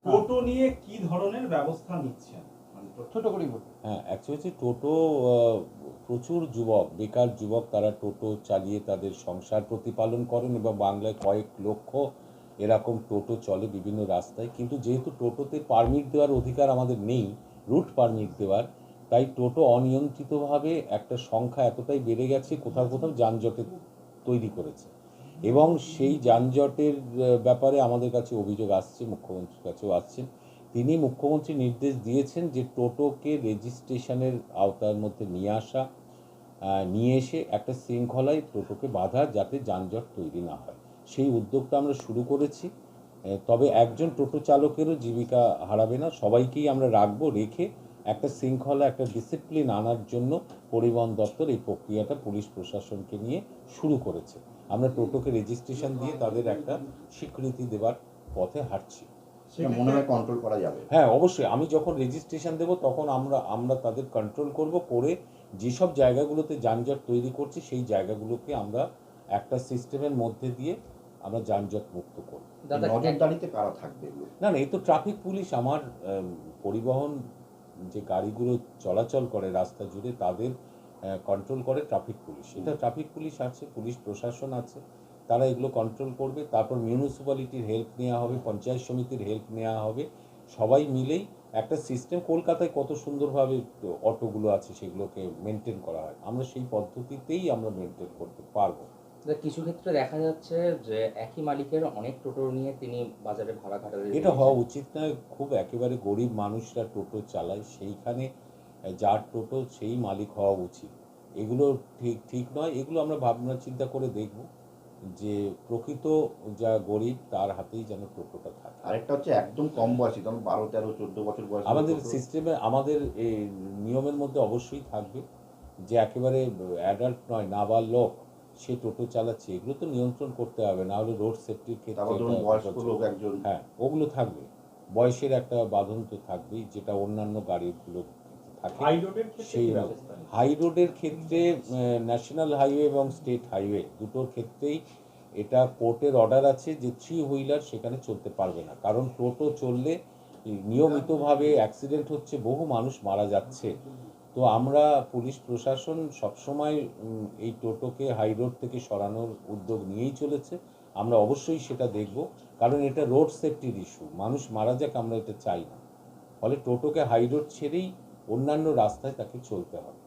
টোটো নিয়ে কি ধরনের ব্যবস্থা নিচ্ছেন? ছোট করেই বলুন। হ্যাঁ, অ্যাকচুয়ালি টোটো প্রচুর যুবক, বেকার যুবক তারা টোটো চালিয়ে তাদের সংসার প্রতিপালন করেন এবং বাংলায় কয়েক লক্ষ এরকম টোটো চলে বিভিন্ন রাস্তায়। কিন্তু যেহেতু টোটোতে পারমিট দেওয়ার অধিকার আমাদের নেই, রুট পারমিট দেওয়ার, তাই টোটো অনিয়ন্ত্রিতভাবে একটা সংখ্যা এতটাই বেড়ে গেছে, কোথাও কোথাও যানজটের তৈরি করেছে। এবং সেই যানজটের ব্যাপারে আমাদের কাছে অভিযোগ আসছে, মুখ্যমন্ত্রীর কাছেও আসছেন। তিনি মুখ্যমন্ত্রী নির্দেশ দিয়েছেন যে টোটোকে রেজিস্ট্রেশনের আওতার মধ্যে নিয়ে আসা, নিয়ে এসে একটা শৃঙ্খলায় টোটোকে বাঁধা, যাতে যানজট তৈরি না হয়। সেই উদ্যোগটা আমরা শুরু করেছি। তবে একজন টোটো চালকেরও জীবিকা হারাবে না, সবাইকেই আমরা রাখবো, রেখে একটা শৃঙ্খলা, একটা ডিসিপ্লিন আনার জন্য পরিবহন দপ্তর এই প্রক্রিয়াটা পুলিশ প্রশাসনকে নিয়ে শুরু করেছে। আমরা টোটোকে রেজিস্ট্রেশন দিয়ে তাদের একটা স্বীকৃতি দেওয়ার পথে হাঁটছি। মনে হয় কন্ট্রোল করা যাবে। হ্যাঁ, অবশ্যই। আমি যখন রেজিস্ট্রেশন দেবো তখন আমরা তাদের কন্ট্রোল করব, করে যেসব জায়গাগুলোতে যানজট তৈরি করছি সেই জায়গাগুলোকে আমরা একটা সিস্টেমের মধ্যে দিয়ে আমরা যানজট মুক্ত করব। নজরদারিতে কারা থাকবে? না, এই তো ট্রাফিক পুলিশ, আমার পরিবহন যে গাড়িগুলো চলাচল করে রাস্তা জুড়ে তাদের কন্ট্রোল করে ট্রাফিক পুলিশ। এটা ট্রাফিক পুলিশ আছে, পুলিশ প্রশাসন আছে, তারা এগুলো কন্ট্রোল করবে। তারপর মিউনিসিপ্যালিটির হেল্প নেওয়া হবে, পঞ্চায়েত সমিতির হেল্প নেওয়া হবে, সবাই মিলেই একটা সিস্টেম। কলকাতায় কত সুন্দরভাবে অটোগুলো আছে, সেগুলোকে মেনটেন করা হয়, আমরা সেই পদ্ধতিতেই আমরা মেনটেন করতে পারবো। কিছু ক্ষেত্রে দেখা যাচ্ছে যে একই মালিকের অনেক টোটো নিয়ে তিনি বাজারে ভাড়া খাটাতে, এটা হওয়া উচিত নয়। খুব একেবারে গরিব মানুষরা টোটো চালায়, সেইখানে যার টোটো সেই মালিক হওয়া উচিত। এগুলো ঠিক নয়। এগুলো আমরা ভাবনা চিন্তা করে দেখব যে প্রকৃত যা গরিব তার হাতেই যেন টোটোটা থাকে। আরেকটা হচ্ছে একদম কম বয়সী, তখন 12, 13, 14 বছর বয়সী আমাদের সিস্টেমে, আমাদের এই নিয়মের মধ্যে অবশ্যই থাকবে যে একেবারে অ্যাডাল্ট নয়, নাবালক সে টোটো চালাচ্ছে, এগুলো তো নিয়ন্ত্রণ করতে হবে, না হলে রোড সেফটির ক্ষেত্রে বয়স্ক লোক একজন, হ্যাঁ ওগুলো থাকবে। বয়সের একটা বাঁধন তো থাকবেই, যেটা অন্যান্য গাড়িগুলো থাকে। সেই হাই রোডের ক্ষেত্রে ন্যাশনাল হাইওয়ে এবং স্টেট হাইওয়ে দুটোর ক্ষেত্রেই এটা কোর্টের অর্ডার আছে যে 3 হুইলার সেখানে চলতে পারবে না, কারণ টোটো চললে নিয়মিতভাবে অ্যাক্সিডেন্ট হচ্ছে, বহু মানুষ মারা যাচ্ছে। তো আমরা পুলিশ প্রশাসন সবসময় এই টোটোকে হাই রোড থেকে সরানোর উদ্যোগ নিয়েই চলেছে। আমরা অবশ্যই সেটা দেখব, কারণ এটা রোড সেফটির ইস্যু, মানুষ মারা যাক আমরা এটা চাই না। ফলে টোটোকে হাই রোড ছেড়েই অন্যান্য রাস্তায় তাকে চলতে হবে।